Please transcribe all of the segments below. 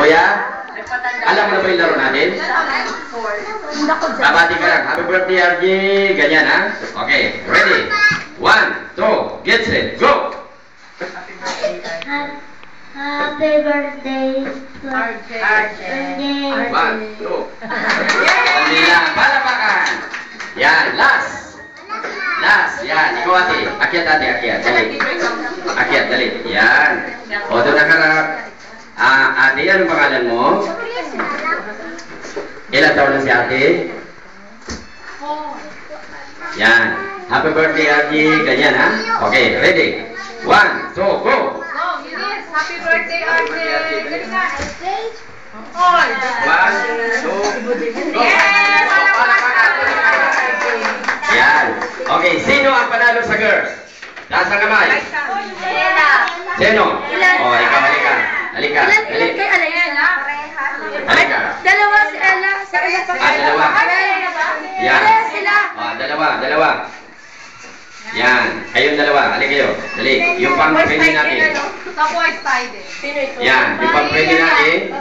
Kuya, alam mo na ba yung laro natin? Babati ka lang. Happy birthday, RJ. Ganyan, ha? Okay, ready? 1, 2, get set, go! Happy birthday, RJ. 1, 2. Hindi lang. Palapakan. Yan, last. Last, yan. Ikaw ate. Akyat ate, akyat. Dali. Akyat, dali. Yan. O, doon nakarap. Ate, anong pangalan mo? Ilan taon na si ate? Yan. Happy birthday, RJ. Ganyan, ha? Okay, ready? 1, 2, go! Happy birthday, RJ! Galing ka! 1, 2, go! Yan. Okay, sino ang panalo sa girls? Taas ang kamay. Sino? O, ikaw, halika. Halika, halika. Kay Ella. Halika. Dalawa si Ella. Si Ella pa. Dalawa. Yan. Sila. O, dalawa. Yan. Kayong dalawa. Halika kayo. Dali. Yung pang-pwede natin. Tapos tayo din. Sino ito? Yan. Yung pang-pwede natin.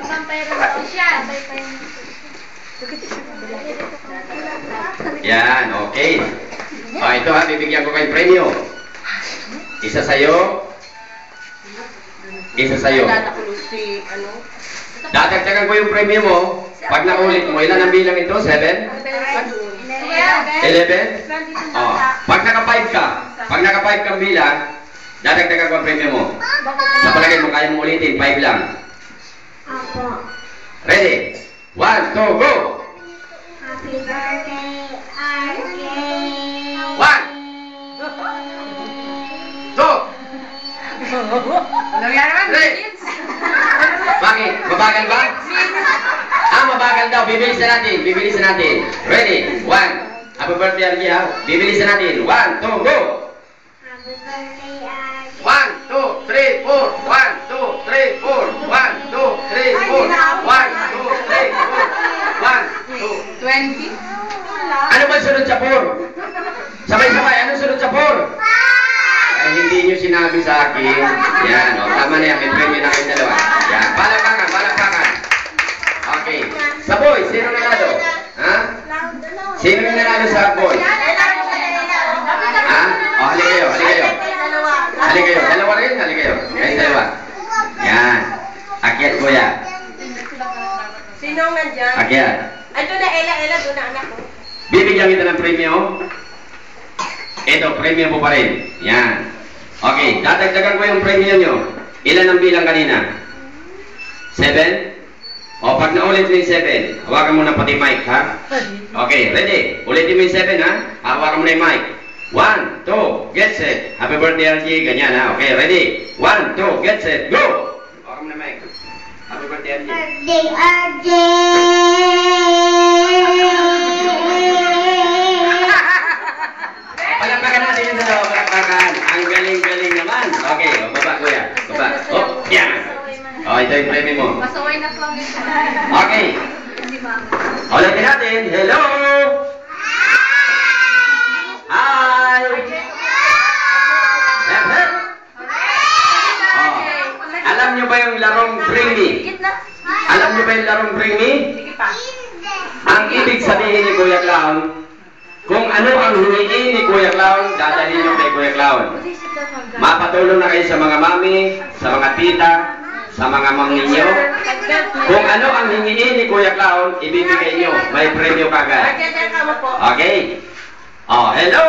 Yan. Okay. O, ito ha. Bibigyan ko kayong premyo. Isa sa'yo. Isa sa'yo. Dadagdagan ko yung premyo mo. Pag naulit mo, ilan ang bilang ito? 7? 11? Oh. Pag naka-5 ka, kang bilang, dadagdagan ko ang premyo mo. Sa palagay mo, kaya mo ulitin, 5 lang. Ready? 1, 2, go! Happy birthday, RJ. 1, 2, Ano yan naman? 3. Bakit? Mabagal ba? Mabagal daw. Bibilisan natin. Ready? 1. Happy birthday, RJ, ha? Bibilisan natin. 1, 2, go! Happy birthday, RJ. 1, 2, 3, 4. 1, 2, 3, 4. 1, 2, 3, 4. 1, 2, 3, 4. 1, 2, 3, 4. Ano ba sunod sa 4? Sabay-sabay. Ano sunod sa 4? Ay, hindi nyo sinabi sa akin. Yan, o. Tama na yan. May premyo na kayong dalawa. Yan. Palakpakan. Okay. Sa boy, sino nanalo? Ha? Sino yung nanalo sa boy? Ha? O, halika kayo. Halika kayo. Dalawa rin. Halika kayo. Kayong dalawa. Yan. Akyat, kuya. Sino nandyan? Akyat. Ito na, Ella, doon na anak ko. Bibigyan kita ng premyo. Ito, premyo po pa rin. Yan. Okay, dadagdagan ko yung premyo nyo. Ilan ang bilang kanina? 7? O, pag naulit mo yung 7, hawakan mo na pati mic, ha? Okay, ready? Ulitin mo yung 7, ha? Hawakan mo na yung mic. 1, 2, get set. Happy birthday, RJ. Ganyan, ha? Okay, ready? 1, 2, get set, go! Hawakan mo na mic. Happy birthday, RJ. Birthday, RJ. Palakpakan natin yung dalawa, palakpakan. Ang galing-galing naman. Okay, o, baba, kuya. Baba. Oh, yan. O, ito yung premyo mo. Masaway na po. Okay. Ulitin natin. Hello! Hi! Oh, alam nyo ba yung larong Bring Me? Alam nyo ba yung larong Bring Me? Ang ibig sabihin ni Kuya Clown, kung ano ang hinihingi ni Kuya Clown, dadalhin nyo kay Kuya Clown. Mapatulong na kayo sa mga mami, sa mga tita, sa mga ma'am ninyo. Kung ano ang hinihingi ni Kuya Clown, ibibigay nyo. May premyo kagad. Okay? Oh, hello!